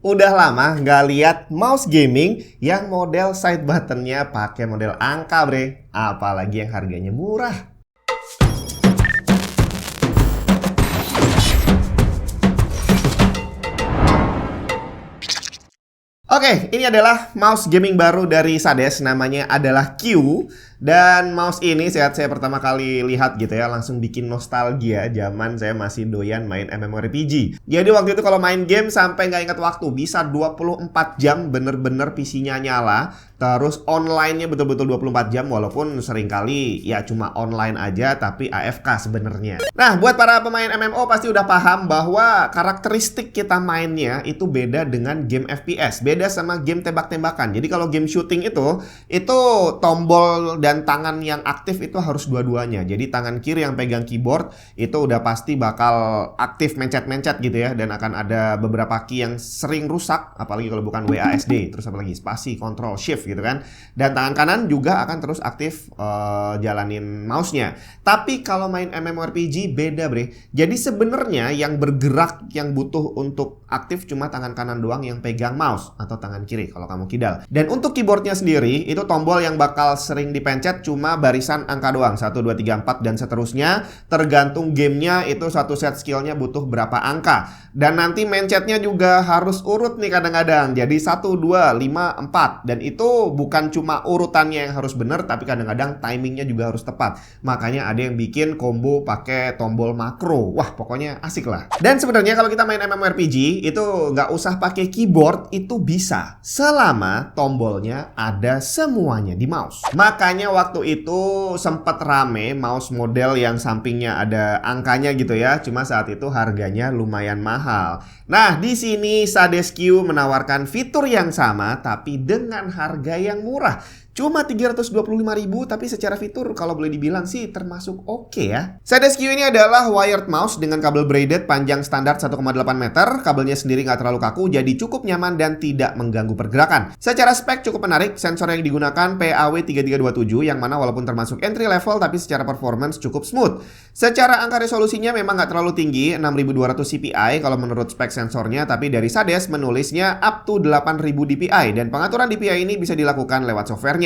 Udah lama nggak lihat mouse gaming yang model side buttonnya pakai model angka, bre. Apalagi yang harganya murah. Oke, ini adalah mouse gaming baru dari Sades, namanya adalah Q. Dan mouse ini saat saya pertama kali lihat gitu ya, langsung bikin nostalgia zaman saya masih doyan main MMORPG. Jadi waktu itu kalau main game sampai nggak ingat waktu, bisa 24 jam bener-bener PC-nya nyala. Terus online-nya betul-betul 24 jam, walaupun seringkali ya cuma online aja tapi AFK sebenarnya. Nah, buat para pemain MMO pasti udah paham bahwa karakteristik kita mainnya itu beda dengan game FPS, beda sama game tembak-tembakan. Jadi kalau game shooting itu tombol dan tangan yang aktif itu harus dua-duanya. Jadi tangan kiri yang pegang keyboard itu udah pasti bakal aktif mencet-mencet gitu ya, dan akan ada beberapa key yang sering rusak, apalagi kalau bukan WASD, terus apalagi spasi, control, shift gitu kan. Dan tangan kanan juga akan terus aktif jalanin mouse-nya. Tapi kalau main MMORPG beda, bre. Jadi sebenarnya yang bergerak, yang butuh untuk aktif cuma tangan kanan doang yang pegang mouse, atau tangan kiri kalau kamu kidal. Dan untuk keyboardnya sendiri, itu tombol yang bakal sering dipencet cuma barisan angka doang, 1, 2, 3, 4 dan seterusnya. Tergantung gamenya itu satu set skillnya butuh berapa angka. Dan nanti mencetnya juga harus urut nih kadang-kadang. Jadi 1, 2, 5, 4. Dan itu bukan cuma urutannya yang harus benar, tapi kadang-kadang timingnya juga harus tepat. Makanya ada yang bikin combo pakai tombol makro. Wah, pokoknya asik lah. Dan sebenarnya kalau kita main MMORPG itu nggak usah pakai keyboard, itu bisa selama tombolnya ada semuanya di mouse. Makanya waktu itu sempat rame mouse model yang sampingnya ada angkanya gitu ya. Cuma saat itu harganya lumayan mahal. Nah, di sini Sades Q menawarkan fitur yang sama tapi dengan harga yang murah. Cuma 325.000, tapi secara fitur kalau boleh dibilang sih termasuk oke ya. Sades Q ini adalah wired mouse dengan kabel braided panjang standar 1,8 meter. Kabelnya sendiri nggak terlalu kaku, jadi cukup nyaman dan tidak mengganggu pergerakan. Secara spek cukup menarik, sensor yang digunakan PAW3327 yang mana walaupun termasuk entry level tapi secara performance cukup smooth. Secara angka resolusinya memang nggak terlalu tinggi, 6200 CPI kalau menurut spek sensornya, tapi dari Sades menulisnya up to 8000 DPI dan pengaturan DPI ini bisa dilakukan lewat software.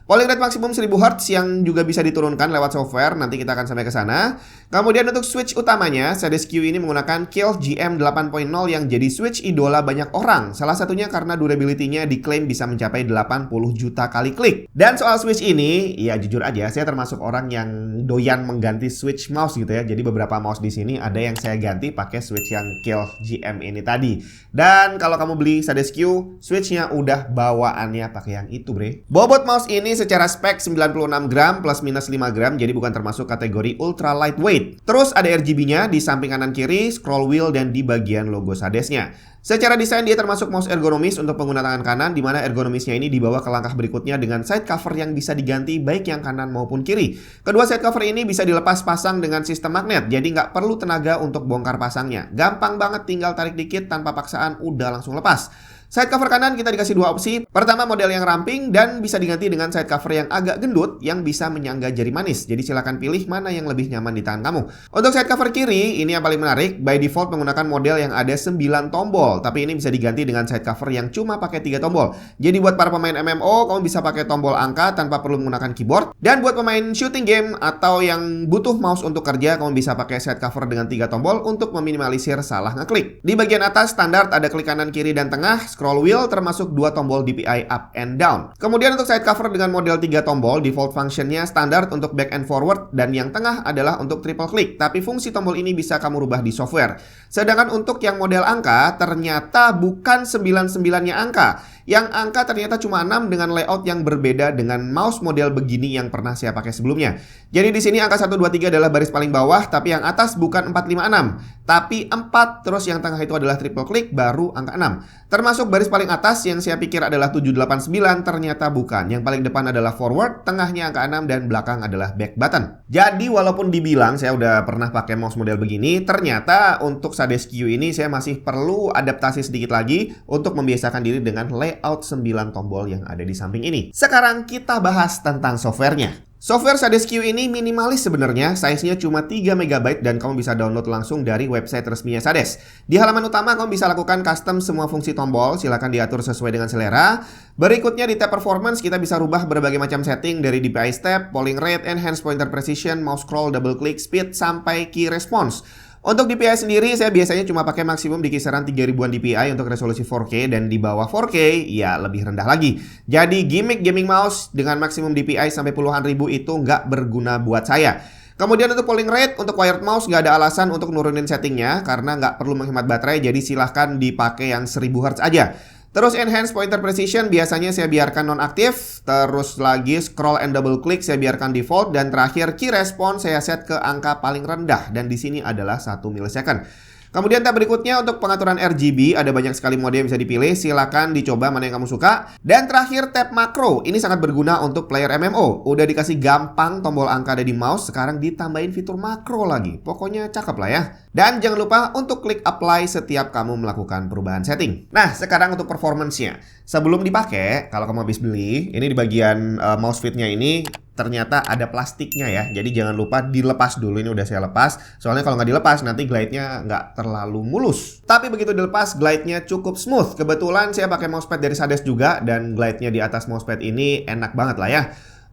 Polling rate maksimum 1000 Hz yang juga bisa diturunkan lewat software, nanti kita akan sampai ke sana. Kemudian untuk switch utamanya, Sades Q ini menggunakan Kill GM 8.0 yang jadi switch idola banyak orang. Salah satunya karena durability-nya diklaim bisa mencapai 80 juta kali klik. Dan soal switch ini, ya jujur aja saya termasuk orang yang doyan mengganti switch mouse gitu ya. Jadi beberapa mouse di sini ada yang saya ganti pakai switch yang Kill GM ini tadi. Dan kalau kamu beli Sades Q, switch-nya udah bawaannya pakai yang itu, bre. Bobot mouse ini secara spek 96 gram plus minus 5 gram, jadi bukan termasuk kategori ultra lightweight. Terus ada RGB-nya di samping kanan kiri, scroll wheel, dan di bagian logo Sadesnya. Secara desain dia termasuk mouse ergonomis untuk pengguna tangan kanan, di mana ergonomisnya ini dibawa ke langkah berikutnya dengan side cover yang bisa diganti baik yang kanan maupun kiri. Kedua side cover ini bisa dilepas pasang dengan sistem magnet, jadi nggak perlu tenaga untuk bongkar pasangnya. Gampang banget, tinggal tarik dikit tanpa paksaan udah langsung lepas. Side cover kanan kita dikasih dua opsi. Pertama model yang ramping dan bisa diganti dengan side cover yang agak gendut yang bisa menyangga jari manis. Jadi silakan pilih mana yang lebih nyaman di tangan kamu. Untuk side cover kiri, ini yang paling menarik. By default menggunakan model yang ada 9 tombol, tapi ini bisa diganti dengan side cover yang cuma pakai 3 tombol. Jadi buat para pemain MMO, kamu bisa pakai tombol angka tanpa perlu menggunakan keyboard. Dan buat pemain shooting game atau yang butuh mouse untuk kerja, kamu bisa pakai side cover dengan 3 tombol untuk meminimalisir salah ngeklik. Di bagian atas standar ada klik kanan, kiri, dan tengah. Scroll wheel termasuk 2 tombol DPI up and down. Kemudian untuk side cover dengan model 3 tombol, default functionnya standar untuk back and forward, dan yang tengah adalah untuk triple click. Tapi fungsi tombol ini bisa kamu rubah di software. Sedangkan untuk yang model angka, ternyata bukan 99-nya angka. Yang angka ternyata cuma 6 dengan layout yang berbeda dengan mouse model begini yang pernah saya pakai sebelumnya. Jadi di sini angka 1, 2, 3 adalah baris paling bawah, tapi yang atas bukan 4, 5, 6. Tapi 4, terus yang tengah itu adalah triple click, baru angka 6. Termasuk baris paling atas yang saya pikir adalah 7, 8, 9, ternyata bukan. Yang paling depan adalah forward, tengahnya angka 6, dan belakang adalah back button. Jadi walaupun dibilang saya udah pernah pakai mouse model begini, ternyata untuk Sades Q ini saya masih perlu adaptasi sedikit lagi untuk membiasakan diri dengan layout layout 9 tombol yang ada di samping ini. Sekarang kita bahas tentang softwarenya. Software Sades Q ini minimalis sebenarnya, size-nya cuma 3 MB dan kamu bisa download langsung dari website resminya Sades. Di halaman utama kamu bisa lakukan custom semua fungsi tombol, silakan diatur sesuai dengan selera. Berikutnya di tab performance kita bisa rubah berbagai macam setting dari DPI step, polling rate, enhance pointer precision, mouse scroll, double click, speed, sampai key response. Untuk DPI sendiri saya biasanya cuma pakai maksimum di kisaran 3000-an DPI untuk resolusi 4K dan di bawah 4K ya lebih rendah lagi. Jadi gimmick gaming mouse dengan maksimum DPI sampai puluhan ribu itu nggak berguna buat saya. Kemudian untuk polling rate, untuk wired mouse nggak ada alasan untuk nurunin settingnya karena nggak perlu menghemat baterai, jadi silahkan dipakai yang 1000 Hz aja. Terus enhance pointer precision biasanya saya biarkan nonaktif. Terus lagi scroll and double click saya biarkan default. Dan terakhir key response saya set ke angka paling rendah. Dan di sini adalah 1 millisecond. Kemudian tab berikutnya untuk pengaturan RGB, ada banyak sekali mode yang bisa dipilih, silakan dicoba mana yang kamu suka. Dan terakhir tab makro, ini sangat berguna untuk player MMO. Udah dikasih gampang tombol angka ada di mouse, sekarang ditambahin fitur makro lagi. Pokoknya cakep lah ya. Dan jangan lupa untuk klik apply setiap kamu melakukan perubahan setting. Nah, sekarang untuk performance-nya. Sebelum dipakai, kalau kamu habis beli, ini di bagian mouse fit-nya ini ternyata ada plastiknya ya. Jadi jangan lupa dilepas dulu. Ini udah saya lepas. Soalnya kalau nggak dilepas nanti glide-nya nggak terlalu mulus. Tapi begitu dilepas, glide-nya cukup smooth. Kebetulan saya pakai mousepad dari Sades juga dan glide-nya di atas mousepad ini enak banget lah ya.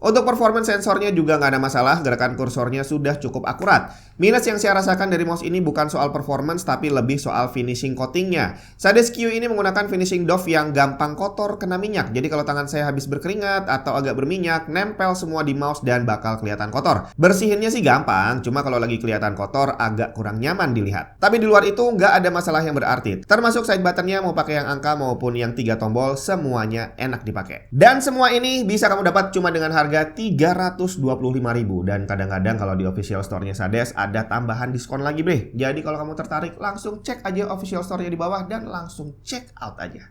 Untuk performance sensornya juga nggak ada masalah, gerakan kursornya sudah cukup akurat. Minus yang saya rasakan dari mouse ini bukan soal performance, tapi lebih soal finishing coatingnya. Sades Q ini menggunakan finishing doff yang gampang kotor kena minyak. Jadi kalau tangan saya habis berkeringat atau agak berminyak, nempel semua di mouse dan bakal kelihatan kotor. Bersihinnya sih gampang, cuma kalau lagi kelihatan kotor agak kurang nyaman dilihat. Tapi di luar itu nggak ada masalah yang berarti. Termasuk side buttonnya mau pakai yang angka maupun yang 3 tombol, semuanya enak dipakai. Dan semua ini bisa kamu dapat cuma dengan harga 325.000 dan kadang-kadang kalau di official store-nya Sades ada tambahan diskon lagi bre. Jadi kalau kamu tertarik langsung cek aja official store-nya di bawah dan langsung check out aja.